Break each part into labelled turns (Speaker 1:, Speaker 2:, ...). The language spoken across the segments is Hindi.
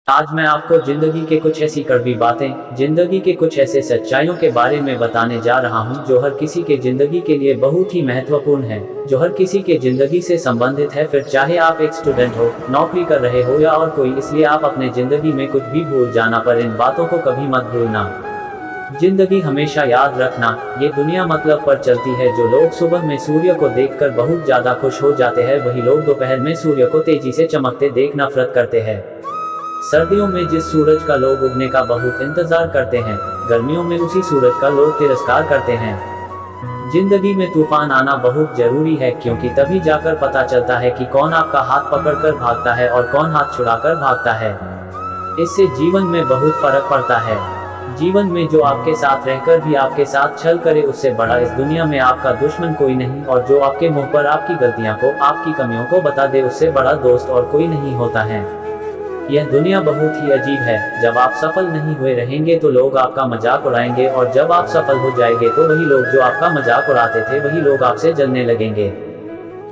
Speaker 1: आज मैं आपको जिंदगी के कुछ ऐसी कड़वी बातें, जिंदगी के कुछ ऐसे सच्चाइयों के बारे में बताने जा रहा हूं जो हर किसी के जिंदगी के लिए बहुत ही महत्वपूर्ण है, जो हर किसी के जिंदगी से संबंधित है। फिर चाहे आप एक स्टूडेंट हो, नौकरी कर रहे हो या और कोई, इसलिए आप अपने जिंदगी में कुछ भी भूल जाना, पर इन बातों को कभी मत भूलना। जिंदगी हमेशा याद रखना, ये दुनिया मतलब पर चलती है। जो लोग सुबह में सूर्य को देखकर बहुत ज्यादा खुश हो जाते हैं, वही लोग दोपहर में सूर्य को तेजी से चमकते देख नफरत करते हैं। सर्दियों में जिस सूरज का लोग उगने का बहुत इंतजार करते हैं, गर्मियों में उसी सूरज का लोग तिरस्कार करते हैं। जिंदगी में तूफान आना बहुत जरूरी है, क्योंकि तभी जाकर पता चलता है कि कौन आपका हाथ पकड़कर भागता है और कौन हाथ छुड़ाकर भागता है। इससे जीवन में बहुत फर्क पड़ता है। जीवन में जो आपके साथ रहकर भी आपके साथ छल करे, उससे बड़ा इस दुनिया में आपका दुश्मन कोई नहीं। और जो आपके मुंह पर आपकी गलतियां को, आपकी कमियों को बता दे, उससे बड़ा दोस्त और कोई नहीं होता है। यह दुनिया बहुत ही अजीब है। जब आप सफल नहीं हुए रहेंगे तो लोग आपका मजाक उड़ाएंगे, और जब आप सफल हो जाएंगे तो वही लोग जो आपका मजाक उड़ाते थे, वही लोग आपसे जलने लगेंगे।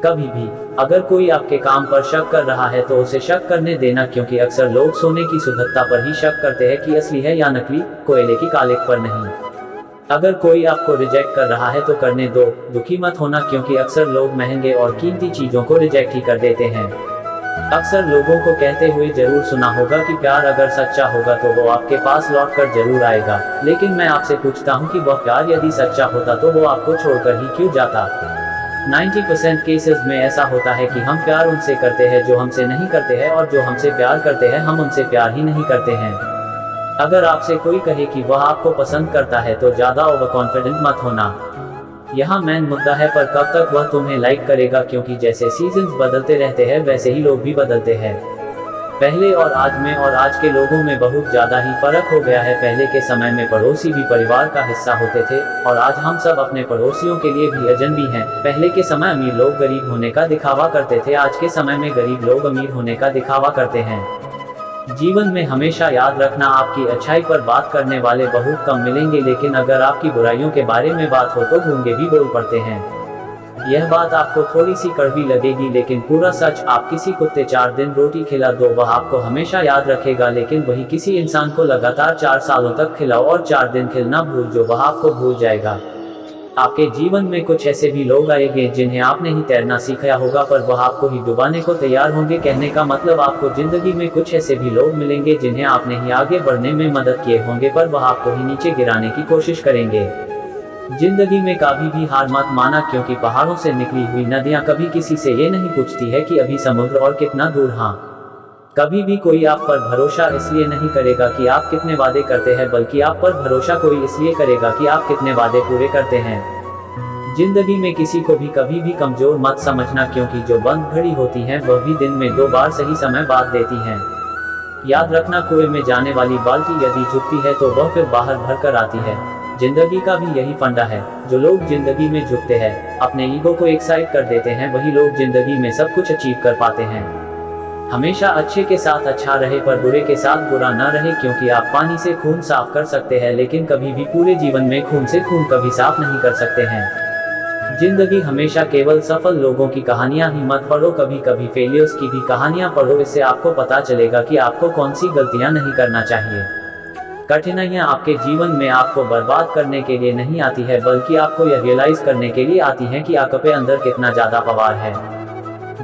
Speaker 1: कभी भी अगर कोई आपके काम पर शक कर रहा है तो उसे शक करने देना, क्योंकि अक्सर लोग सोने की शुद्धता पर ही शक करते हैं कि असली है या नकली, कोयले की कालिक पर नहीं। अगर कोई आपको रिजेक्ट कर रहा है तो करने दो, दुखी मत होना, क्योंकि अक्सर लोग महंगे और कीमती चीजों को रिजेक्ट ही कर देते हैं। अक्सर लोगों को कहते हुए जरूर सुना होगा कि प्यार अगर सच्चा होगा तो वो आपके पास लौट कर जरूर आएगा। लेकिन मैं आपसे पूछता हूँ कि वह प्यार यदि सच्चा होता तो वो आपको छोड़कर ही क्यों जाता। 90% केसेस में ऐसा होता है कि हम प्यार उनसे करते हैं जो हमसे नहीं करते हैं, और जो हमसे प्यार करते हैं हम उनसे प्यार ही नहीं करते हैं। अगर आपसे कोई कहे कि वह आपको पसंद करता है तो ज्यादा ओवर कॉन्फिडेंट मत होना। यहाँ मेन मुद्दा है, पर कब तक वह तुम्हें लाइक करेगा, क्योंकि जैसे सीजन्स बदलते रहते हैं वैसे ही लोग भी बदलते हैं। पहले और आज में और आज के लोगों में बहुत ज्यादा ही फर्क हो गया है। पहले के समय में पड़ोसी भी परिवार का हिस्सा होते थे, और आज हम सब अपने पड़ोसियों के लिए भी अजनबी हैं। पहले के समय अमीर लोग गरीब होने का दिखावा करते थे, आज के समय में गरीब लोग अमीर होने का दिखावा करते हैं। जीवन में हमेशा याद रखना, आपकी अच्छाई पर बात करने वाले बहुत कम मिलेंगे, लेकिन अगर आपकी बुराइयों के बारे में बात हो तो गूंगे भी बोल पड़ते हैं। यह बात आपको थोड़ी सी कड़वी लगेगी, लेकिन पूरा सच। आप किसी कुत्ते 4 दिन रोटी खिला दो, वह आपको हमेशा याद रखेगा, लेकिन वही किसी इंसान को लगातार 4 सालों तक खिलाओ और 4 दिन खिलना भूल जो, वह आपको भूल जाएगा। आपके जीवन में कुछ ऐसे भी लोग आएंगे जिन्हें आपने ही तैरना सिखाया होगा, पर वह आपको ही डुबाने को तैयार होंगे। कहने का मतलब, आपको जिंदगी में कुछ ऐसे भी लोग मिलेंगे जिन्हें आपने ही आगे बढ़ने में मदद किए होंगे, पर वह आपको ही नीचे गिराने की कोशिश करेंगे। जिंदगी में कभी भी हार मत माना, क्योंकि पहाड़ों से निकली हुई नदियां कभी किसी से ये नहीं पूछती है कि अभी समुद्र और कितना दूर। हाँ, कभी भी कोई आप पर भरोसा इसलिए नहीं करेगा कि आप कितने वादे करते हैं, बल्कि आप पर भरोसा कोई इसलिए करेगा कि आप कितने वादे पूरे करते हैं। जिंदगी में किसी को भी कभी भी कमजोर मत समझना, क्योंकि जो बंद घड़ी होती है वह भी दिन में 2 बार सही समय बात देती है। याद रखना, कुएं में जाने वाली बाल्टी यदि झुकती है तो वह फिर बाहर भर कर आती है। जिंदगी का भी यही फंडा है। जो लोग जिंदगी में झुकते हैं, अपने ईगो को एक साइड कर देते हैं, वही लोग जिंदगी में सब कुछ अचीव कर पाते हैं। हमेशा अच्छे के साथ अच्छा रहे, पर बुरे के साथ बुरा न रहे, क्योंकि आप पानी से खून साफ कर सकते हैं, लेकिन कभी भी पूरे जीवन में खून से खून कभी साफ नहीं कर सकते हैं। जिंदगी हमेशा केवल सफल लोगों की कहानियां ही मत पढ़ो, कभी कभी फेलियर्स की भी कहानियां पढ़ो। इससे आपको पता चलेगा कि आपको कौन सी गलतियां नहीं करना चाहिए। कठिनाइयां आपके जीवन में आपको बर्बाद करने के लिए नहीं आती है, बल्कि आपको यह रियलाइज करने के लिए आती है कि आपके अंदर कितना ज्यादा पावर है।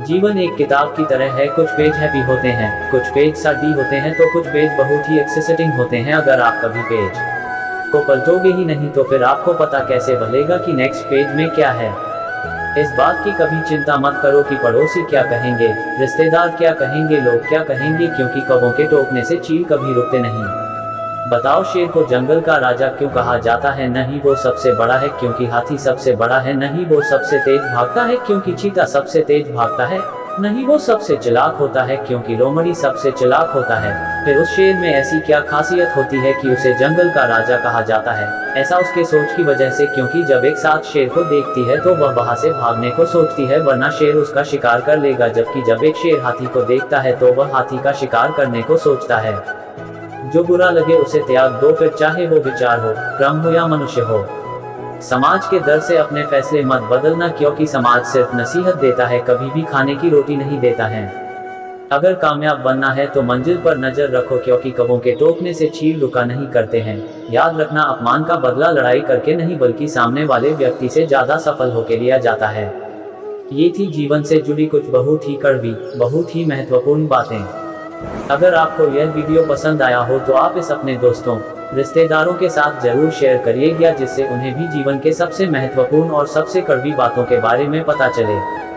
Speaker 1: जीवन एक किताब की तरह है, कुछ पेज हैप्पी होते हैं, कुछ पेज सैड होते हैं, तो कुछ पेज बहुत ही एक्साइटिंग होते हैं। अगर आप कभी पेज को पलटोगे ही नहीं तो फिर आपको पता कैसे भलेगा कि नेक्स्ट पेज में क्या है। इस बात की कभी चिंता मत करो कि पड़ोसी क्या कहेंगे, रिश्तेदार क्या कहेंगे, लोग क्या कहेंगे, क्योंकि कौवों के टोकने से चील कभी रुकते नहीं। बताओ, शेर को जंगल का राजा क्यों कहा जाता है? नहीं वो सबसे बड़ा है क्योंकि हाथी सबसे बड़ा है, नहीं वो सबसे तेज भागता है क्योंकि चीता सबसे तेज भागता है, नहीं वो सबसे चालाक होता है क्योंकि लोमड़ी सबसे चालाक होता है। फिर उस शेर में ऐसी क्या खासियत होती है कि उसे जंगल का राजा कहा जाता है? ऐसा उसके सोच की वजह से, क्योंकि जब एक साथ शेर को देखती है तो वह वहां से भागने को सोचती है, वरना शेर उसका शिकार कर लेगा। जबकि जब एक शेर हाथी को देखता है तो वह हाथी का शिकार करने को सोचता है। जो बुरा लगे उसे त्याग दो, फिर चाहे वो विचार हो, क्रम हो या मनुष्य हो। समाज के डर से अपने फैसले मत बदलना, क्योंकि समाज सिर्फ नसीहत देता है, कभी भी खाने की रोटी नहीं देता है। अगर कामयाब बनना है तो मंजिल पर नजर रखो, क्योंकि कबों के टोकने से चील रुका नहीं करते हैं। याद रखना, अपमान का बदला लड़ाई करके नहीं बल्कि सामने वाले व्यक्ति से ज्यादा सफल होकर लिया जाता है। ये थी जीवन से जुड़ी कुछ बहुत ही कड़वी, बहुत ही महत्वपूर्ण बातें। अगर आपको यह वीडियो पसंद आया हो तो आप इस अपने दोस्तों, रिश्तेदारों के साथ जरूर शेयर करिएगा, जिससे उन्हें भी जीवन के सबसे महत्वपूर्ण और सबसे कड़वी बातों के बारे में पता चले।